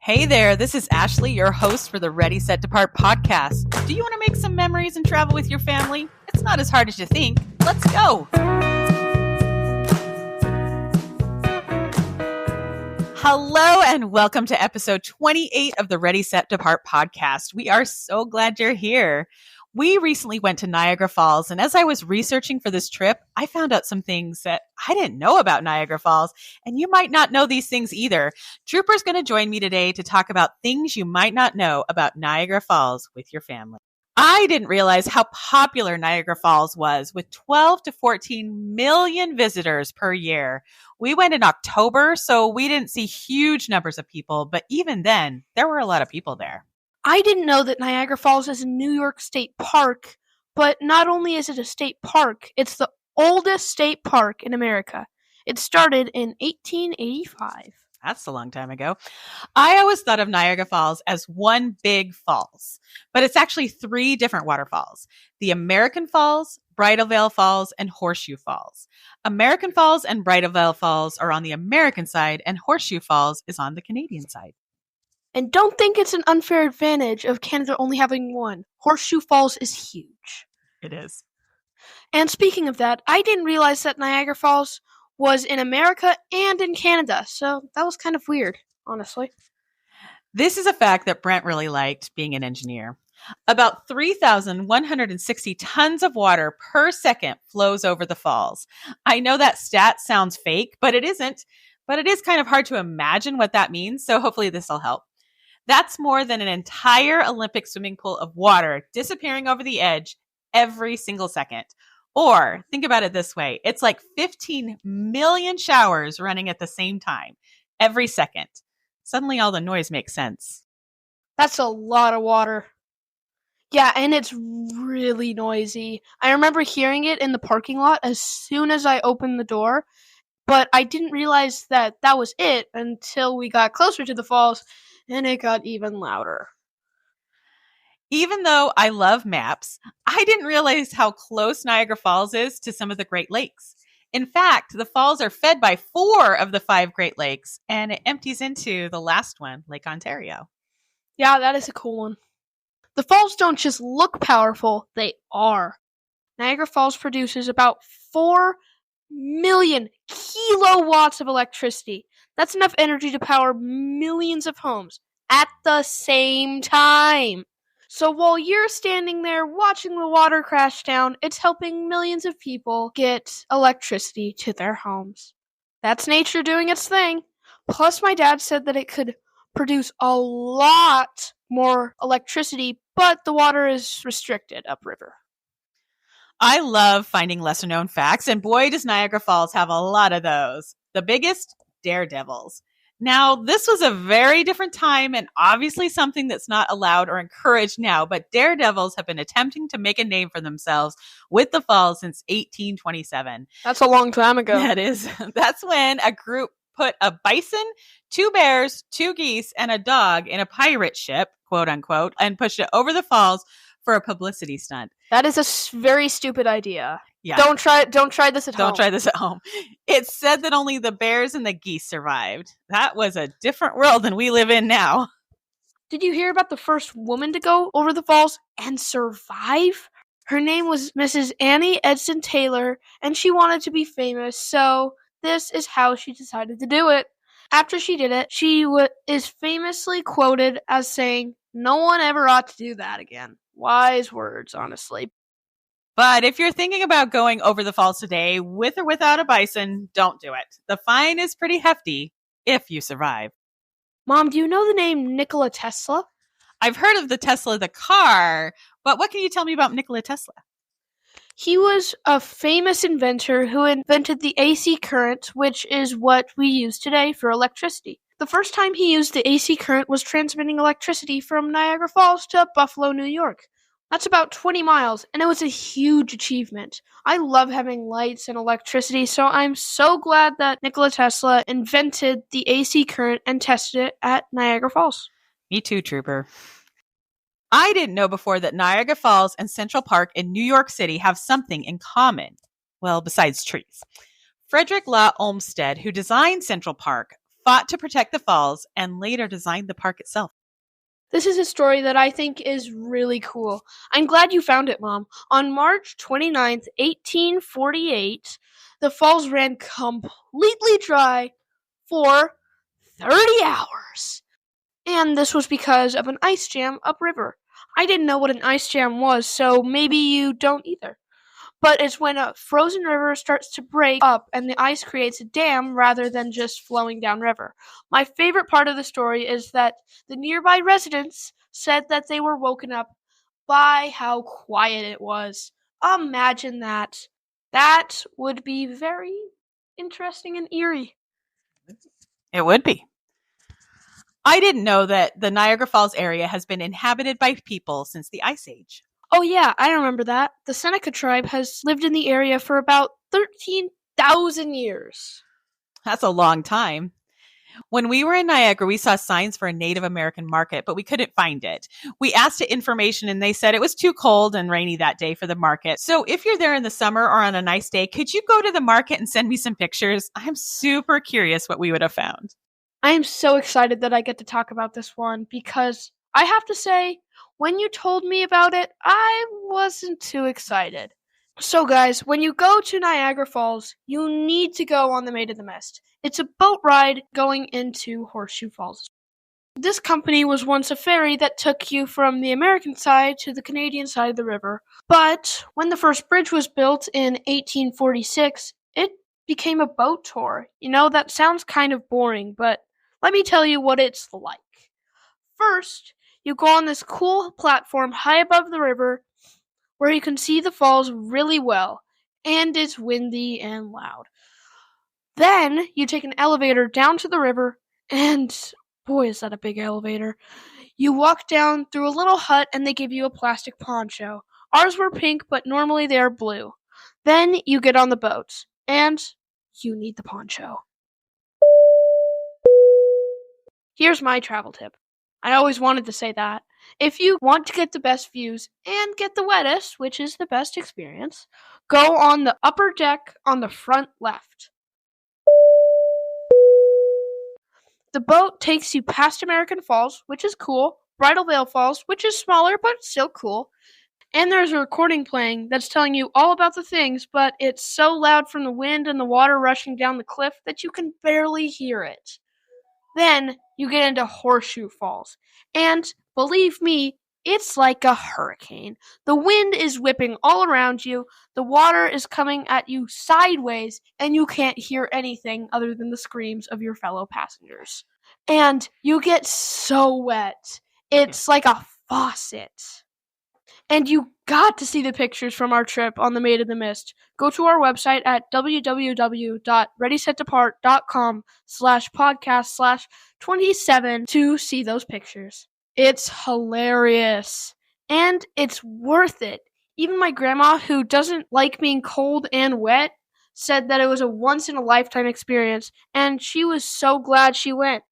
Hey there, this is Ashley, your host for the Ready, Set, Depart podcast. Do you want to make some memories and travel with your family? It's not as hard as you think. Let's go. Hello and welcome to episode 28 of the Ready, Set, Depart podcast. We are so glad you're here. We recently went to Niagara Falls, and as I was researching for this trip, I found out some things that I didn't know about Niagara Falls, and you might not know these things either. Trooper's going to join me today to talk about things you might not know about Niagara Falls with your family. I didn't realize how popular Niagara Falls was, with 12 to 14 million visitors per year. We went in October, so we didn't see huge numbers of people, but even then, there were a lot of people there. I didn't know that Niagara Falls is a New York State park, but not only is it a state park, it's the oldest state park in America. It started in 1885. That's a long time ago. I always thought of Niagara Falls as one big falls, but it's actually three different waterfalls: the American Falls, Bridal Veil Falls, and Horseshoe Falls. American Falls and Bridal Veil Falls are on the American side, and Horseshoe Falls is on the Canadian side. And don't think it's an unfair advantage of Canada only having one. Horseshoe Falls is huge. It is. And speaking of that, I didn't realize that Niagara Falls was in America and in Canada, so that was kind of weird, honestly. This is a fact that Brent really liked, being an engineer. About 3,160 tons of water per second flows over the falls. I know that stat sounds fake, but it isn't. But it is kind of hard to imagine what that means, so hopefully this will help. That's more than an entire Olympic swimming pool of water disappearing over the edge every single second. Or think about it this way. It's like 15 million showers running at the same time every second. Suddenly all the noise makes sense. That's a lot of water. Yeah, and it's really noisy. I remember hearing it in the parking lot as soon as I opened the door, but I didn't realize that was it until we got closer to the falls, and it got even louder. Even though I love maps, I didn't realize how close Niagara Falls is to some of the Great Lakes. In fact, the falls are fed by 4 of the 5 Great Lakes, and it empties into the last one, Lake Ontario. Yeah, that is a cool one. The falls don't just look powerful, they are. Niagara Falls produces about 4 million kilowatts of electricity. That's enough energy to power millions of homes at the same time. So while you're standing there watching the water crash down, it's helping millions of people get electricity to their homes. That's nature doing its thing. Plus, my dad said that it could produce a lot more electricity, but the water is restricted upriver. I love finding lesser known facts, and boy, does Niagara Falls have a lot of those. The biggest, daredevils. Now, this was a very different time and obviously something that's not allowed or encouraged now, but daredevils have been attempting to make a name for themselves with the falls since 1827. That's a long time ago. That is. That's when a group put a bison, 2 bears, 2 geese, and a dog in a pirate ship, quote unquote, and pushed it over the falls for a publicity stunt. That is a very stupid idea. Yeah. Don't try this at home. Don't try this at home. It's said that only the bears and the geese survived. That was a different world than we live in now. Did you hear about the first woman to go over the falls and survive? Her name was Mrs. Annie Edson Taylor, and she wanted to be famous, so this is how she decided to do it. After she did it, she is famously quoted as saying, "No one ever ought to do that again." Wise words, honestly. But if you're thinking about going over the falls today, with or without a bison, don't do it. The fine is pretty hefty if you survive. Mom, do you know the name Nikola Tesla? I've heard of the Tesla, the car, but what can you tell me about Nikola Tesla? He was a famous inventor who invented the AC current, which is what we use today for electricity. The first time he used the AC current was transmitting electricity from Niagara Falls to Buffalo, New York. That's about 20 miles, and it was a huge achievement. I love having lights and electricity, so I'm so glad that Nikola Tesla invented the AC current and tested it at Niagara Falls. Me too, Trooper. I didn't know before that Niagara Falls and Central Park in New York City have something in common. Well, besides trees. Frederick Law Olmsted, who designed Central Park, fought to protect the falls, and later designed the park itself. This is a story that I think is really cool. I'm glad you found it, Mom. On March 29th, 1848, the falls ran completely dry for 30 hours. And this was because of an ice jam upriver. I didn't know what an ice jam was, so maybe you don't either. But it's when a frozen river starts to break up and the ice creates a dam rather than just flowing downriver. My favorite part of the story is that the nearby residents said that they were woken up by how quiet it was. Imagine that. That would be very interesting and eerie. It would be. I didn't know that the Niagara Falls area has been inhabited by people since the Ice Age. Oh yeah, I remember that. The Seneca tribe has lived in the area for about 13,000 years. That's a long time. When we were in Niagara, we saw signs for a Native American market, but we couldn't find it. We asked it information and they said it was too cold and rainy that day for the market. So if you're there in the summer or on a nice day, could you go to the market and send me some pictures? I'm super curious what we would have found. I am so excited that I get to talk about this one because I have to say, when you told me about it, I wasn't too excited. So guys, when you go to Niagara Falls, you need to go on the Maid of the Mist. It's a boat ride going into Horseshoe Falls. This company was once a ferry that took you from the American side to the Canadian side of the river. But when the first bridge was built in 1846, it became a boat tour. You know, that sounds kind of boring, but let me tell you what it's like. First, you go on this cool platform high above the river where you can see the falls really well, and it's windy and loud. Then you take an elevator down to the river, and boy, is that a big elevator. You walk down through a little hut, and they give you a plastic poncho. Ours were pink, but normally they are blue. Then you get on the boat, and you need the poncho. Here's my travel tip. I always wanted to say that. If you want to get the best views and get the wettest, which is the best experience, go on the upper deck on the front left. The boat takes you past American Falls, which is cool, Bridal Veil Falls, which is smaller but still cool, and there's a recording playing that's telling you all about the things, but it's so loud from the wind and the water rushing down the cliff that you can barely hear it. Then you get into Horseshoe Falls, and believe me, it's like a hurricane. The wind is whipping all around you, the water is coming at you sideways, and you can't hear anything other than the screams of your fellow passengers. And you get so wet. It's like a faucet. And you got to see the pictures from our trip on the Maid of the Mist. Go to our website at www.readysetdepart.com/podcast/27 to see those pictures. It's hilarious. And it's worth it. Even my grandma, who doesn't like being cold and wet, said that it was a once-in-a-lifetime experience, and she was so glad she went.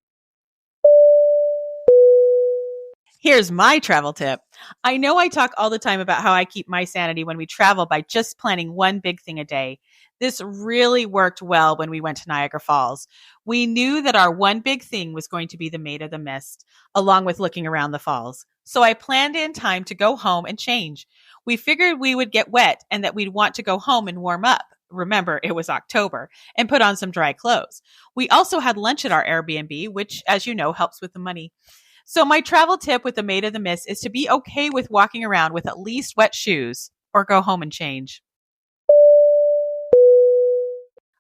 Here's my travel tip. I know I talk all the time about how I keep my sanity when we travel by just planning one big thing a day. This really worked well when we went to Niagara Falls. We knew that our one big thing was going to be the Maid of the Mist, along with looking around the falls. So I planned in time to go home and change. We figured we would get wet and that we'd want to go home and warm up. Remember, it was October, and put on some dry clothes. We also had lunch at our Airbnb, which, as you know, helps with the money. So my travel tip with the Maid of the Mist is to be okay with walking around with at least wet shoes or go home and change.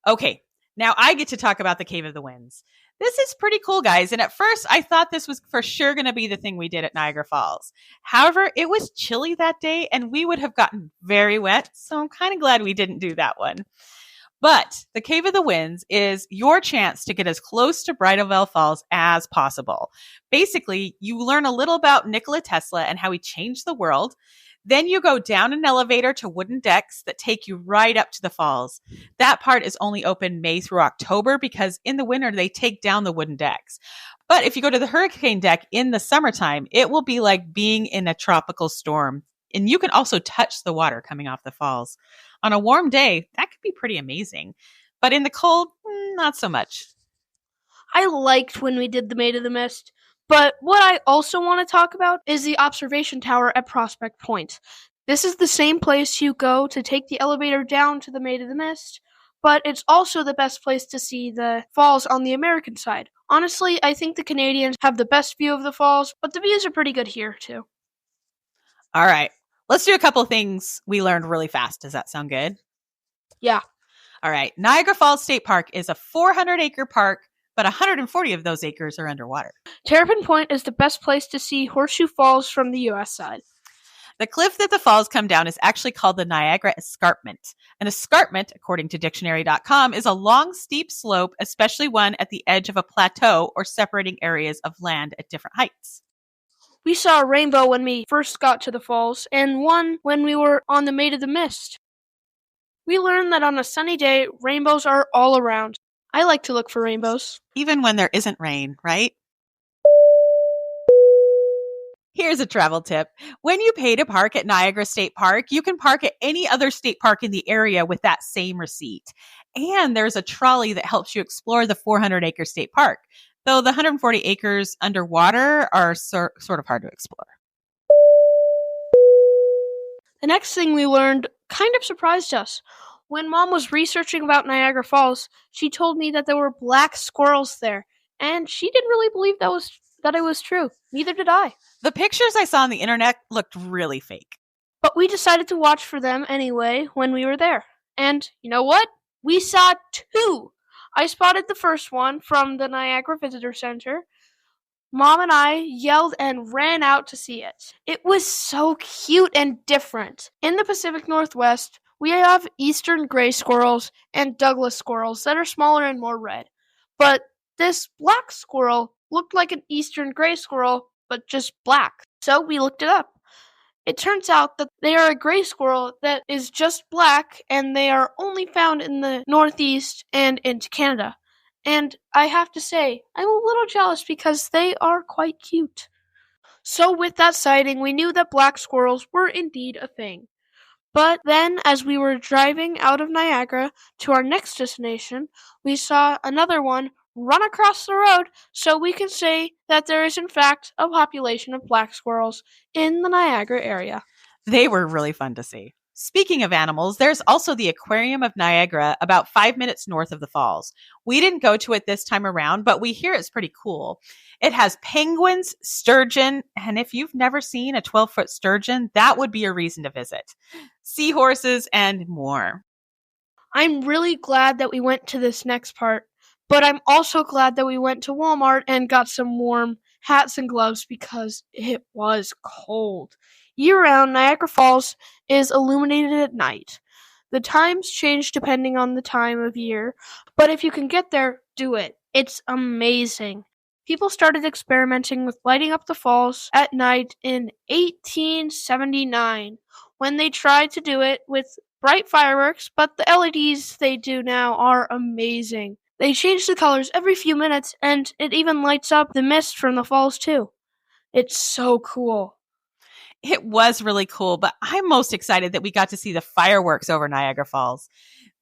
Okay, now I get to talk about the Cave of the Winds. This is pretty cool, guys. And at first, I thought this was for sure going to be the thing we did at Niagara Falls. However, it was chilly that day and we would have gotten very wet. So I'm kind of glad we didn't do that one. But the Cave of the Winds is your chance to get as close to Bridal Veil Falls as possible. Basically, you learn a little about Nikola Tesla and how he changed the world. Then you go down an elevator to wooden decks that take you right up to the falls. That part is only open May through October because in the winter they take down the wooden decks. But if you go to the hurricane deck in the summertime, it will be like being in a tropical storm. And you can also touch the water coming off the falls. On a warm day, that could be pretty amazing. But in the cold, not so much. I liked when we did the Maid of the Mist, but what I also want to talk about is the observation tower at Prospect Point. This is the same place you go to take the elevator down to the Maid of the Mist, but it's also the best place to see the falls on the American side. Honestly, I think the Canadians have the best view of the falls, but the views are pretty good here too. All right. Let's do a couple things we learned really fast. Does that sound good? Yeah. All right. Niagara Falls State Park is a 400-acre park, but 140 of those acres are underwater. Terrapin Point is the best place to see Horseshoe Falls from the U.S. side. The cliff that the falls come down is actually called the Niagara Escarpment. An escarpment, according to dictionary.com, is a long, steep slope, especially one at the edge of a plateau or separating areas of land at different heights. We saw a rainbow when we first got to the falls, and one when we were on the Maid of the Mist. We learned that on a sunny day, rainbows are all around. I like to look for rainbows. Even when there isn't rain, right? Here's a travel tip. When you pay to park at Niagara State Park, you can park at any other state park in the area with that same receipt. And there's a trolley that helps you explore the 400-acre state park, though the 140 acres underwater are sort of hard to explore. The next thing we learned kind of surprised us. When Mom was researching about Niagara Falls, she told me that there were black squirrels there, and she didn't really believe that it was true. Neither did I. The pictures I saw on the internet looked really fake. But we decided to watch for them anyway when we were there. And you know what? We saw two. I spotted the first one from the Niagara Visitor Center. Mom and I yelled and ran out to see it. It was so cute and different. In the Pacific Northwest, we have eastern gray squirrels and Douglas squirrels that are smaller and more red. But this black squirrel looked like an eastern gray squirrel, but just black. So we looked it up. It turns out that they are a gray squirrel that is just black, and they are only found in the Northeast and into Canada. And I have to say, I'm a little jealous because they are quite cute. So with that sighting, we knew that black squirrels were indeed a thing. But then, as we were driving out of Niagara to our next destination, we saw another one run across the road, so we can say that there is in fact a population of black squirrels in the Niagara area. They were really fun to see. Speaking of animals, there's also the Aquarium of Niagara about 5 minutes north of the falls. We didn't go to it this time around, but we hear it's pretty cool. It has penguins, sturgeon, and if you've never seen a 12-foot sturgeon, that would be a reason to visit. Seahorses and more. I'm really glad that we went to this next part, but I'm also glad that we went to Walmart and got some warm hats and gloves because it was cold. Year-round, Niagara Falls is illuminated at night. The times change depending on the time of year, but if you can get there, do it. It's amazing. People started experimenting with lighting up the falls at night in 1879 when they tried to do it with bright fireworks, but the LEDs they do now are amazing. They change the colors every few minutes, and it even lights up the mist from the falls too. It's so cool. It was really cool, but I'm most excited that we got to see the fireworks over Niagara Falls.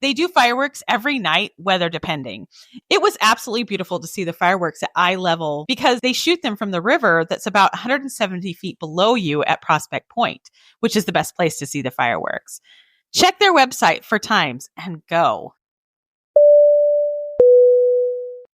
They do fireworks every night, weather depending. It was absolutely beautiful to see the fireworks at eye level because they shoot them from the river that's about 170 feet below you at Prospect Point, which is the best place to see the fireworks. Check their website for times and go.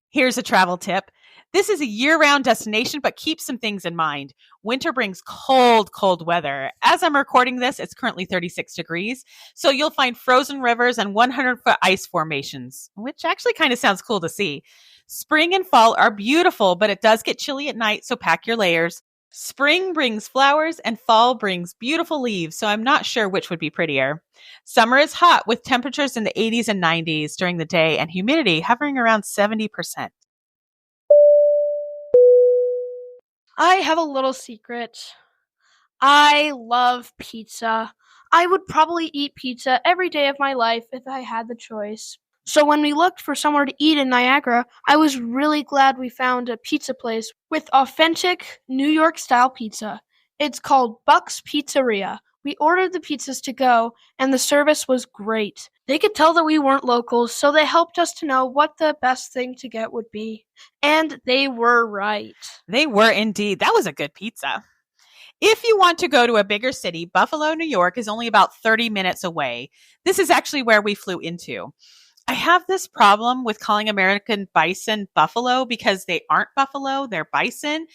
Here's a travel tip. This is a year-round destination, but keep some things in mind. Winter brings cold, cold weather. As I'm recording this, it's currently 36 degrees. So you'll find frozen rivers and 100-foot ice formations, which actually kind of sounds cool to see. Spring and fall are beautiful, but it does get chilly at night, so pack your layers. Spring brings flowers and fall brings beautiful leaves, so I'm not sure which would be prettier. Summer is hot with temperatures in the 80s and 90s during the day and humidity hovering around 70%. I have a little secret. I love pizza. I would probably eat pizza every day of my life if I had the choice. So when we looked for somewhere to eat in Niagara, I was really glad we found a pizza place with authentic New York-style pizza. It's called Buck's Pizzeria. We ordered the pizzas to go, and the service was great. They could tell that we weren't locals, so they helped us to know what the best thing to get would be. And they were right. They were indeed. That was a good pizza. If you want to go to a bigger city, Buffalo, New York is only about 30 minutes away. This is actually where we flew into. I have this problem with calling American bison buffalo because they aren't buffalo, they're bison.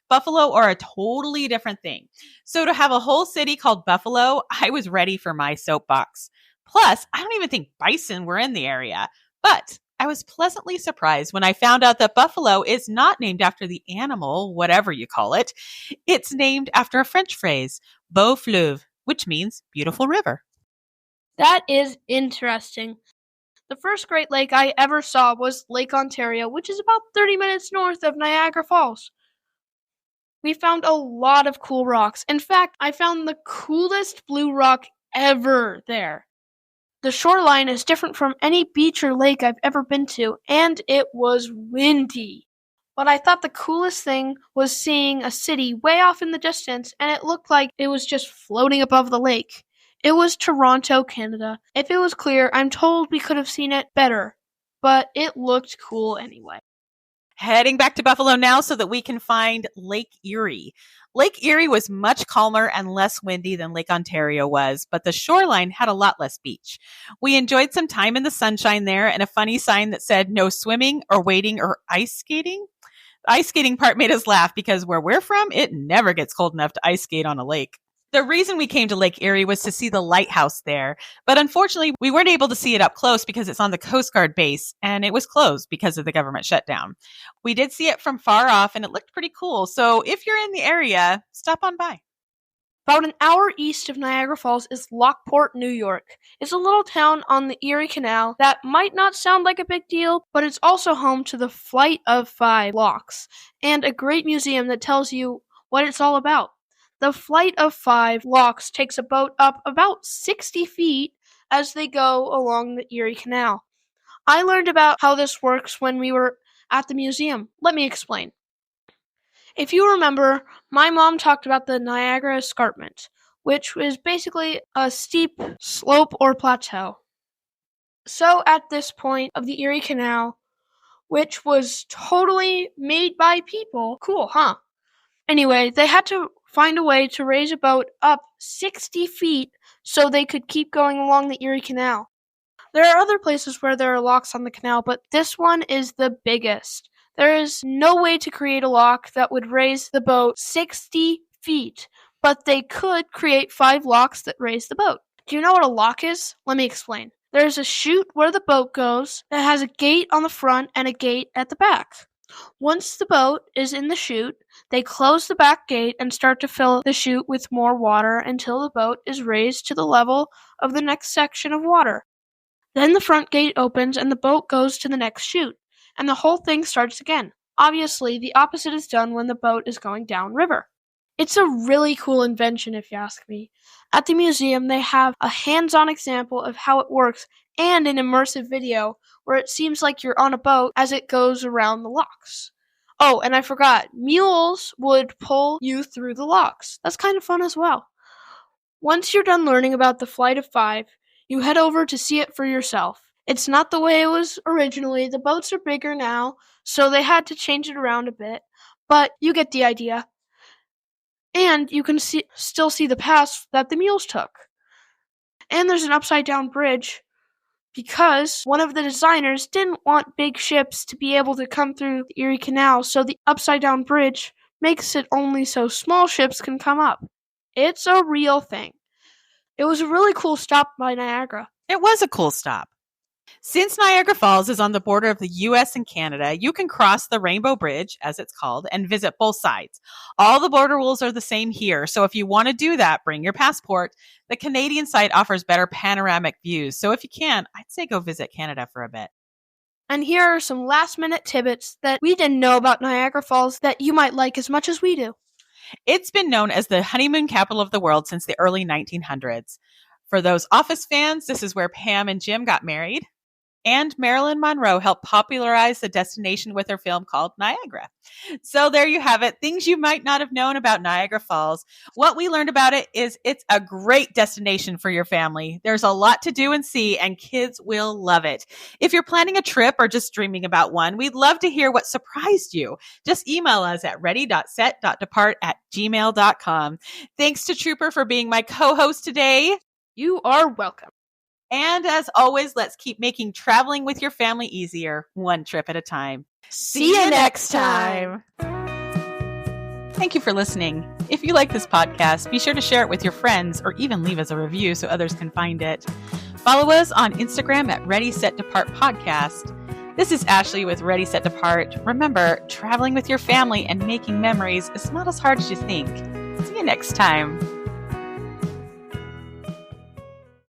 Buffalo are a totally different thing. So to have a whole city called Buffalo, I was ready for my soapbox. Plus, I don't even think bison were in the area. But I was pleasantly surprised when I found out that buffalo is not named after the animal, whatever you call it. It's named after a French phrase, beau fleuve, which means beautiful river. That is interesting. The first Great Lake I ever saw was Lake Ontario, which is about 30 minutes north of Niagara Falls. We found a lot of cool rocks. In fact, I found the coolest blue rock ever there. The shoreline is different from any beach or lake I've ever been to, and it was windy. But I thought the coolest thing was seeing a city way off in the distance, and it looked like it was just floating above the lake. It was Toronto, Canada. If it was clear, I'm told we could have seen it better, but it looked cool anyway. Heading back to Buffalo now so that we can find Lake Erie. Lake Erie was much calmer and less windy than Lake Ontario was, but the shoreline had a lot less beach. We enjoyed some time in the sunshine there and a funny sign that said no swimming or wading or ice skating. The ice skating part made us laugh because where we're from, it never gets cold enough to ice skate on a lake. The reason we came to Lake Erie was to see the lighthouse there, but unfortunately, we weren't able to see it up close because it's on the Coast Guard base, and it was closed because of the government shutdown. We did see it from far off, and it looked pretty cool, so if you're in the area, stop on by. About an hour east of Niagara Falls is Lockport, New York. It's a little town on the Erie Canal that might not sound like a big deal, but it's also home to the Flight of 5 locks, and a great museum that tells you what it's all about. The Flight of 5 locks takes a boat up about 60 feet as they go along the Erie Canal. I learned about how this works when we were at the museum. Let me explain. If you remember, my mom talked about the Niagara Escarpment, which is basically a steep slope or plateau. So at this point of the Erie Canal, which was totally made by people, cool, huh? Anyway, they had to find a way to raise a boat up 60 feet so they could keep going along the Erie Canal. There are other places where there are locks on the canal, but this one is the biggest. There is no way to create a lock that would raise the boat 60 feet, but they could create 5 locks that raise the boat. Do you know what a lock is? Let me explain. There's a chute where the boat goes that has a gate on the front and a gate at the back. Once the boat is in the chute, they close the back gate and start to fill the chute with more water until the boat is raised to the level of the next section of water. Then the front gate opens and the boat goes to the next chute, and the whole thing starts again. Obviously, the opposite is done when the boat is going downriver. It's a really cool invention, if you ask me. At the museum, they have a hands-on example of how it works and an immersive video where it seems like you're on a boat as it goes around the locks. Oh, and I forgot, mules would pull you through the locks. That's kind of fun as well. Once you're done learning about the Flight of 5, you head over to see it for yourself. It's not the way it was originally. The boats are bigger now, so they had to change it around a bit, but you get the idea. And you can still see the paths that the mules took. And there's an upside-down bridge because one of the designers didn't want big ships to be able to come through the Erie Canal, so the upside-down bridge makes it only so small ships can come up. It's a real thing. It was a really cool stop by Niagara. It was a cool stop. Since Niagara Falls is on the border of the U.S. and Canada, you can cross the Rainbow Bridge, as it's called, and visit both sides. All the border rules are the same here, so if you want to do that, bring your passport. The Canadian side offers better panoramic views, so if you can, I'd say go visit Canada for a bit. And here are some last-minute tidbits that we didn't know about Niagara Falls that you might like as much as we do. It's been known as the honeymoon capital of the world since the early 1900s. For those Office fans, this is where Pam and Jim got married. and Marilyn Monroe helped popularize the destination with her film called Niagara. So there you have it. Things you might not have known about Niagara Falls. What we learned about it is it's a great destination for your family. There's a lot to do and see, and kids will love it. If you're planning a trip or just dreaming about one, we'd love to hear what surprised you. Just email us at ready.set.depart@gmail.com. Thanks to Trooper for being my co-host today. You are welcome. And as always, let's keep making traveling with your family easier, one trip at a time. See you next time. Thank you for listening. If you like this podcast, be sure to share it with your friends or even leave us a review so others can find it. Follow us on Instagram at Ready Set Depart Podcast. This is Ashley with Ready Set Depart. Remember, traveling with your family and making memories is not as hard as you think. See you next time.